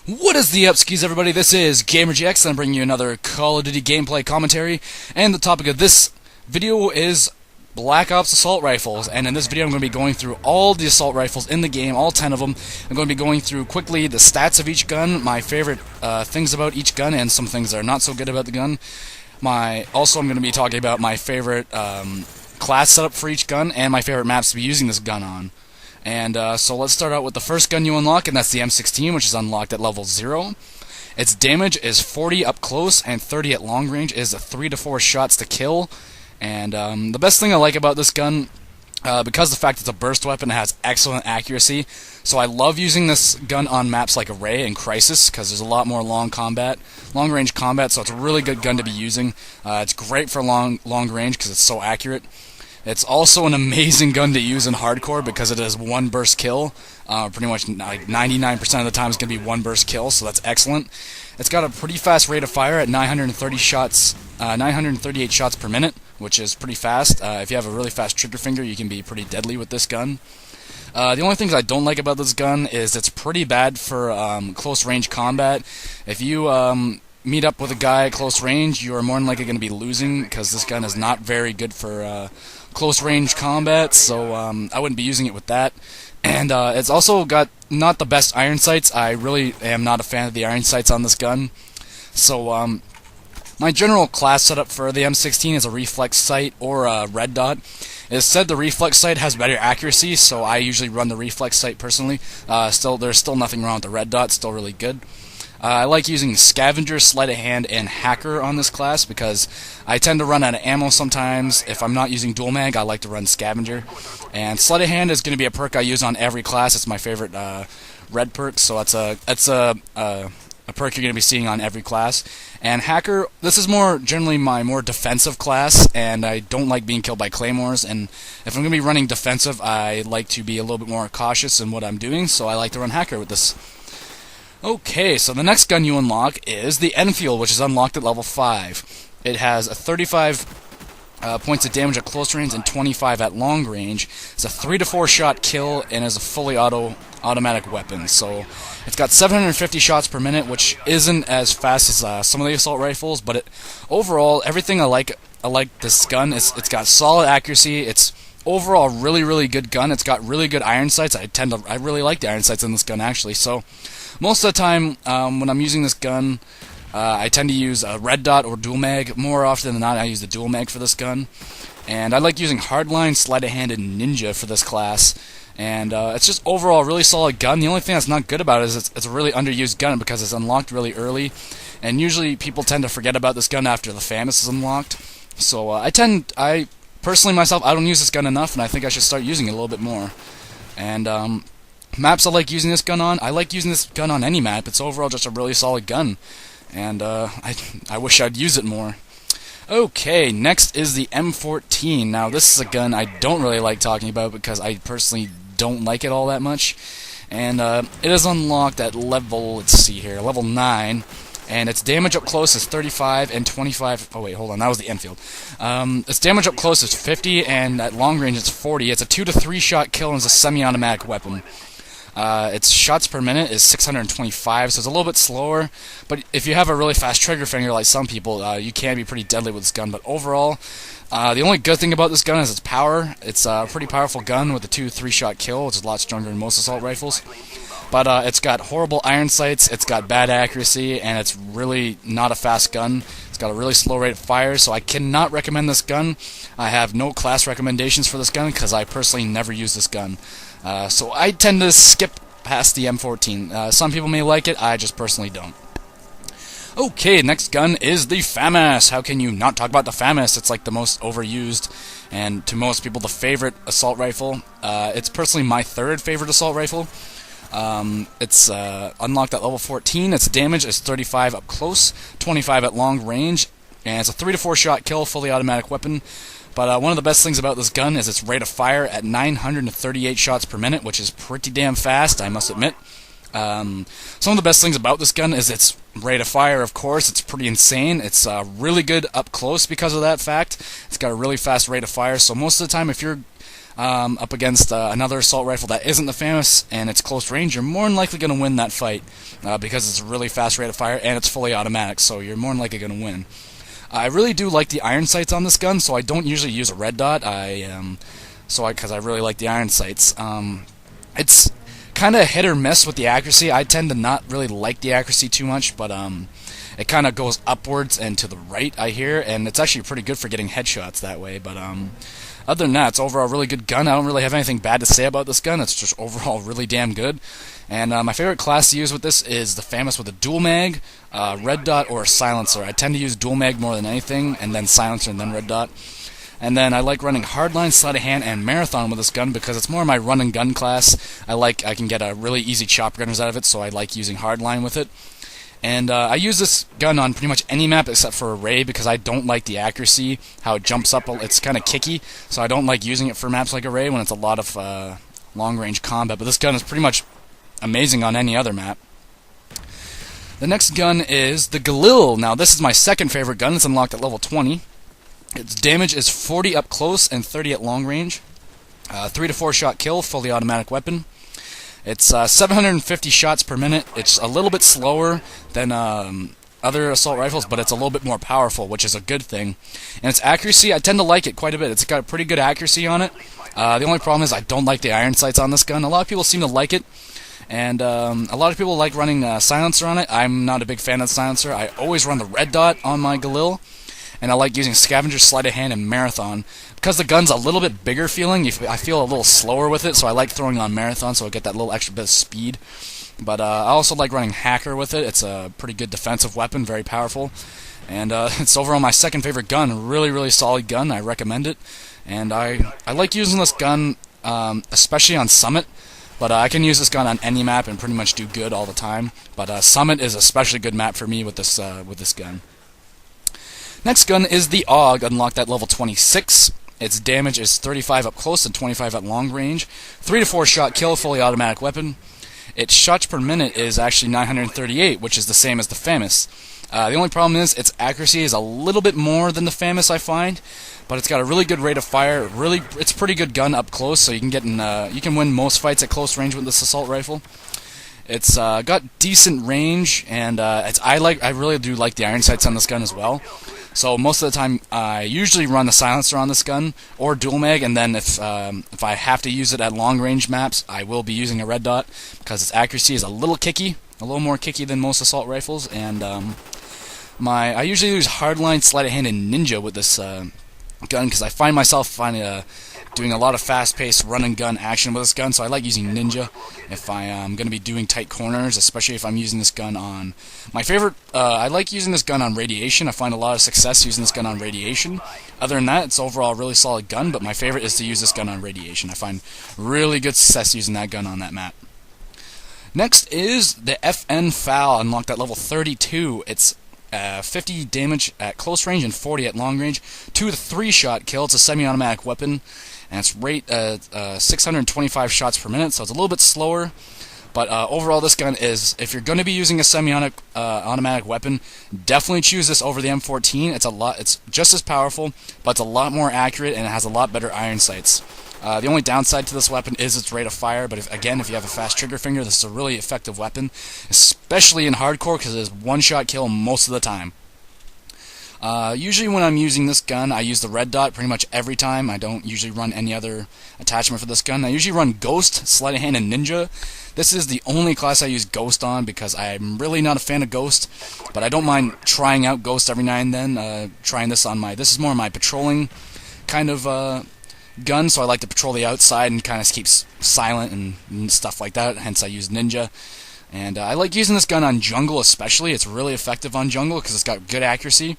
What is the upskis, everybody? This is GamerGX, and I'm bringing you another Call of Duty gameplay commentary. And the topic of this video is Black Ops assault rifles. And in this video, I'm going to be going through all the assault rifles in the game, all 10 of them. I'm going to be going through quickly the stats of each gun, my favorite things about each gun, and some things that are not so good about the gun. Also, I'm going to be talking about my favorite class setup for each gun, and my favorite maps to be using this gun on. And so let's start out with the first gun you unlock, and that's the M16, which is unlocked at level 0. Its damage is 40 up close and 30 at long range. It is 3 to 4 shots to kill. And the best thing I like about this gun, because of the fact it's a burst weapon, it has excellent accuracy. So I love using this gun on maps like Array and Crisis, because there's a lot more long range combat, so it's a really good gun to be using. It's great for long range because it's so accurate. It's also an amazing gun to use in hardcore because it is one burst kill. Pretty much like 99% of the time it's going to be one burst kill, so that's excellent. It's got a pretty fast rate of fire at 938 shots per minute, which is pretty fast. If you have a really fast trigger finger, you can be pretty deadly with this gun. The only things I don't like about this gun is it's pretty bad for close range combat. If you meet up with a guy at close range, you are more than likely going to be losing because this gun is not very good for close range combat, so I wouldn't be using it with that. And it's also got not the best iron sights. I really am not a fan of the iron sights on this gun. So my general class setup for the M16 is a reflex sight or a red dot. It's said the reflex sight has better accuracy, so I usually run the reflex sight personally. There's still nothing wrong with the red dot, still really good. I like using Scavenger, Sleight of Hand, and Hacker on this class because I tend to run out of ammo sometimes. If I'm not using Dual Mag, I like to run Scavenger. And Sleight of Hand is going to be a perk I use on every class. It's my favorite red perk, so it's a perk you're going to be seeing on every class. And Hacker, this is generally my more defensive class, and I don't like being killed by claymores. And if I'm going to be running defensive, I like to be a little bit more cautious in what I'm doing, so I like to run Hacker with this. Okay, so the next gun you unlock is the Enfield, which is unlocked at level 5. It has a 35 points of damage at close range and 25 at long range. It's a 3 to 4 shot kill and is a fully automatic weapon. So it's got 750 shots per minute, which isn't as fast as some of the assault rifles, but overall, everything I like this gun. It's got solid accuracy. It's overall a really good gun. It's got really good iron sights. I really like the iron sights in this gun actually. So most of the time when I'm using this gun, I tend to use a red dot or dual mag. More often than not, I use the dual mag for this gun. And I like using hardline, sleight of hand, and ninja for this class. And it's just overall a really solid gun. The only thing that's not good about it is it's a really underused gun because it's unlocked really early. And usually people tend to forget about this gun after the FAMAS is unlocked. So I personally myself, I don't use this gun enough, and I think I should start using it a little bit more. And maps I like using this gun on, I like using this gun on any map. It's overall just a really solid gun, and I wish I'd use it more. Okay, next is the M14. Now this is a gun I don't really like talking about because I personally don't like it all that much. And it is unlocked at level 9. And its damage up close is 35 and 25. Oh wait, hold on, that was the Enfield. Its damage up close is 50, and at long range it's 40. It's a 2 to 3 shot kill and it's a semi-automatic weapon. Its shots per minute is 625, so it's a little bit slower. But if you have a really fast trigger finger like some people, you can be pretty deadly with this gun. But overall, the only good thing about this gun is its power. It's a pretty powerful gun with a 2 to 3 shot kill, which is a lot stronger than most assault rifles. But it's got horrible iron sights, it's got bad accuracy, and it's really not a fast gun. It's got a really slow rate of fire, so I cannot recommend this gun. I have no class recommendations for this gun because I personally never use this gun. So I tend to skip past the M14. Some people may like it, I just personally don't. Okay, next gun is the FAMAS. How can you not talk about the FAMAS? It's like the most overused, and to most people the favorite assault rifle. It's personally my third favorite assault rifle. It's unlocked at level 14. Its damage is 35 up close, 25 at long range, and it's a 3 to 4 shot kill, fully automatic weapon. But one of the best things about this gun is its rate of fire at 938 shots per minute, which is pretty damn fast, I must admit. Some of the best things about this gun is its rate of fire, of course. It's pretty insane. It's really good up close because of that fact. It's got a really fast rate of fire, so most of the time if you're up against another assault rifle that isn't the famous and it's close range, you're more than likely going to win that fight because it's a really fast rate of fire and it's fully automatic, so you're more than likely going to win. I really do like the iron sights on this gun, so I don't usually use a red dot. Because I really like the iron sights. It's kind of hit or miss with the accuracy. I tend to not really like the accuracy too much, but it kind of goes upwards and to the right, I hear, and it's actually pretty good for getting headshots that way. But other than that, it's overall a really good gun. I don't really have anything bad to say about this gun. It's just overall really damn good. And my favorite class to use with this is the famous with a dual mag, red dot, or a silencer. I tend to use dual mag more than anything, and then silencer, and then red dot. And then I like running hardline, sleight of hand, and marathon with this gun because it's more my run and gun class. I can get a really easy chop gunners out of it, so I like using hardline with it. And I use this gun on pretty much any map except for Array because I don't like the accuracy, how it jumps up. It's kind of kicky, so I don't like using it for maps like Array when it's a lot of long-range combat. But this gun is pretty much amazing on any other map. The next gun is the Galil. Now, this is my second favorite gun. It's unlocked at level 20. Its damage is 40 up close and 30 at long range. 3 to 4 shot kill, fully automatic weapon. It's 750 shots per minute. It's a little bit slower than other assault rifles, but it's a little bit more powerful, which is a good thing. And its accuracy, I tend to like it quite a bit. It's got pretty good accuracy on it. The only problem is I don't like the iron sights on this gun. A lot of people seem to like it, and a lot of people like running silencer on it. I'm not a big fan of the silencer. I always run the red dot on my Galil. And I like using Scavenger, Sleight of Hand, and Marathon. Because the gun's a little bit bigger feeling, I feel a little slower with it, so I like throwing on Marathon so I get that little extra bit of speed. But I also like running Hacker with it. It's a pretty good defensive weapon, very powerful. And it's overall my second favorite gun. Really, really solid gun. I recommend it. And I like using this gun, especially on Summit. But I can use this gun on any map and pretty much do good all the time. But Summit is especially good map for me with this gun. Next gun is the AUG, unlocked at level 26. Its damage is 35 up close and 25 at long range. 3 to 4 shot kill, fully automatic weapon. Its shots per minute is actually 938, which is the same as the famous. The only problem is its accuracy is a little bit more than the famous, I find, but it's got a really good rate of fire. It's a pretty good gun up close, so you can win most fights at close range with this assault rifle. It's got decent range, and I really do like the iron sights on this gun as well. So most of the time, I usually run a silencer on this gun or dual mag, and then if I have to use it at long range maps, I will be using a red dot because its accuracy is a little kicky, a little more kicky than most assault rifles. And I usually use hardline, sleight of hand, and ninja with this gun because I find myself doing a lot of fast-paced run-and-gun action with this gun, so I like using ninja if I am going to be doing tight corners, especially if I'm using this gun on... I like using this gun on radiation. I find a lot of success using this gun on radiation. Other than that, it's overall a really solid gun, but my favorite is to use this gun on radiation. I find really good success using that gun on that map. Next is the FN FAL, unlocked at level 32. It's 50 damage at close range and 40 at long range. 2 to 3 shot kill. It's a semi-automatic weapon, and its rate 625 shots per minute, so it's a little bit slower. But overall, this gun is, if you're going to be using a semi-automatic weapon, definitely choose this over the M14. It's just as powerful, but it's a lot more accurate, and it has a lot better iron sights. The only downside to this weapon is its rate of fire, but if you have a fast trigger finger, this is a really effective weapon, especially in hardcore, because it is one-shot kill most of the time. Usually when I'm using this gun, I use the red dot pretty much every time. I don't usually run any other attachment for this gun. I usually run Ghost, Sleight of Hand, and Ninja. This is the only class I use Ghost on because I'm really not a fan of Ghost, but I don't mind trying out Ghost every now and then. Trying this on this is more my patrolling kind of gun, so I like to patrol the outside and kind of keep silent and stuff like that, hence I use Ninja. And I like using this gun on jungle especially. It's really effective on jungle because it's got good accuracy.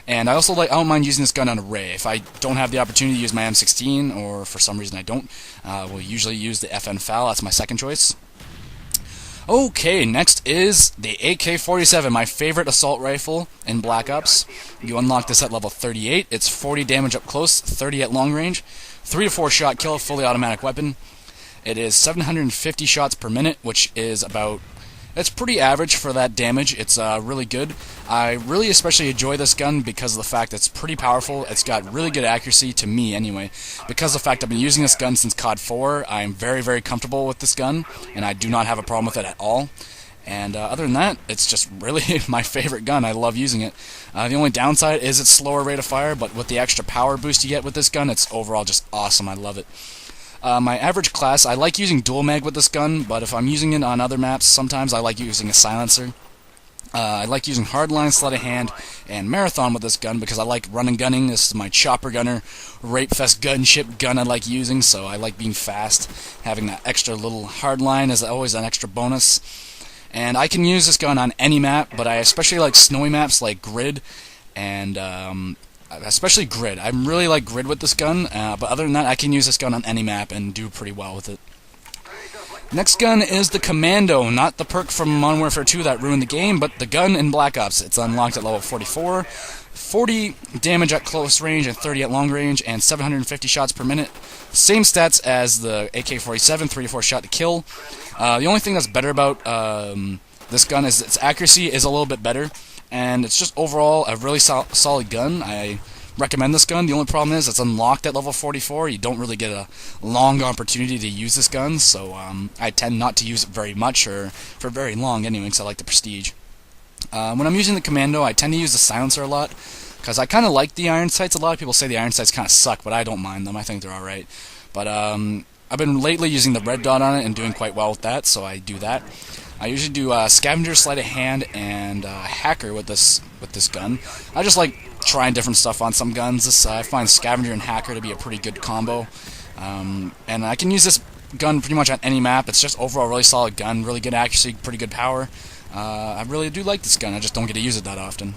And I don't mind using this gun on Array. If I don't have the opportunity to use my M16, or for some reason I don't, we'll usually use the FN FAL. That's my second choice. Okay, next is the AK-47, my favorite assault rifle in Black Ops. You unlock this at level 38. It's 40 damage up close, 30 at long range, 3 to 4 shot kill, fully automatic weapon. It is 750 shots per minute, which is about It's pretty average for that damage. It's really good. I really especially enjoy this gun because of the fact that it's pretty powerful. It's got really good accuracy, to me anyway. Because of the fact I've been using this gun since COD 4, I'm very, very comfortable with this gun, and I do not have a problem with it at all. And other than that, it's just really my favorite gun. I love using it. The only downside is its slower rate of fire, but with the extra power boost you get with this gun, it's overall just awesome. I love it. My average class, I like using dual mag with this gun, but if I'm using it on other maps, sometimes I like using a silencer. I like using hardline, sleight of hand, and marathon with this gun because I like run and gunning. This is my chopper gunner, rape fest gunship gun I like using, so I like being fast. Having that extra little hardline is always an extra bonus. And I can use this gun on any map, but I especially like snowy maps like Grid, and especially Grid. I really like Grid with this gun, but other than that, I can use this gun on any map and do pretty well with it. Next gun is the Commando, not the perk from Modern Warfare 2 that ruined the game, but the gun in Black Ops. It's unlocked at level 44, 40 damage at close range and 30 at long range, and 750 shots per minute. Same stats as the AK-47, 3 to 4 shot to kill. The only thing that's better about this gun is its accuracy is a little bit better, and it's just overall a really solid gun. I recommend this gun. The only problem is it's unlocked at level 44. You don't really get a long opportunity to use this gun, so I tend not to use it very much, or for very long anyway, because I like the prestige. When I'm using the Commando, I tend to use the silencer a lot, because I kind of like the iron sights. A lot of people say the iron sights kind of suck, but I don't mind them. I think they're alright. But I've been lately using the red dot on it and doing quite well with that, so I do that. I usually do Scavenger, Sleight of Hand, and Hacker with this gun. I just like trying different stuff on some guns. I find Scavenger and Hacker to be a pretty good combo. And I can use this gun pretty much on any map. It's just overall a really solid gun, really good accuracy, pretty good power. I really do like this gun. I just don't get to use it that often.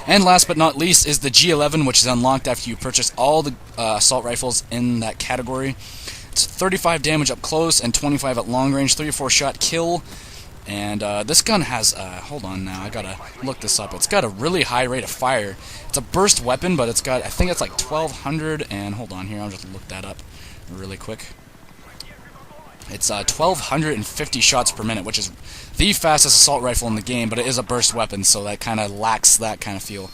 And last but not least is the G11, which is unlocked after you purchase all the assault rifles in that category. It's 35 damage up close and 25 at long range, 34 shot kill. And this gun has, hold on now, I gotta look this up. It's got a really high rate of fire. It's a burst weapon, but it's got, I think it's like 1200, and hold on here, I'll just look that up really quick. It's 1250 shots per minute, which is the fastest assault rifle in the game, but it is a burst weapon, so that kind of lacks that kind of feel.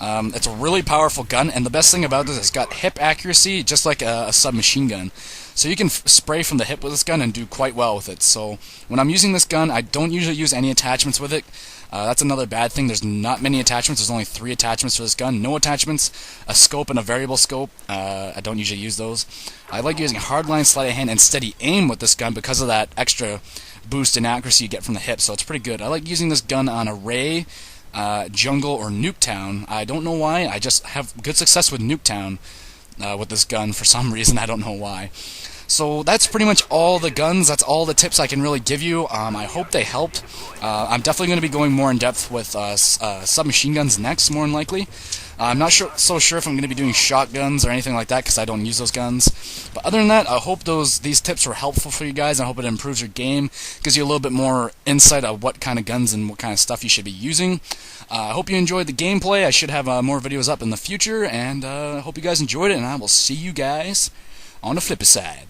It's a really powerful gun, and the best thing about this, it's got hip accuracy, just like a submachine gun. So you can spray from the hip with this gun and do quite well with it. So when I'm using this gun, I don't usually use any attachments with it. That's another bad thing. There's not many attachments. There's only 3 attachments for this gun. No attachments, a scope and a variable scope. I don't usually use those. I like using hardline, sleight of hand, and steady aim with this gun because of that extra boost in accuracy you get from the hip. So it's pretty good. I like using this gun on Array, Jungle, or Nuketown. I don't know why. I just have good success with Nuketown with this gun for some reason. I don't know why. So that's pretty much all the guns. That's all the tips I can really give you. I hope they helped. I'm definitely going to be going more in depth with submachine guns next, more than likely. I'm not so sure if I'm going to be doing shotguns or anything like that because I don't use those guns. But other than that, I hope these tips were helpful for you guys. I hope it improves your game, gives you a little bit more insight of what kind of guns and what kind of stuff you should be using. I hope you enjoyed the gameplay. I should have more videos up in the future, and I hope you guys enjoyed it, and I will see you guys on the flipper side.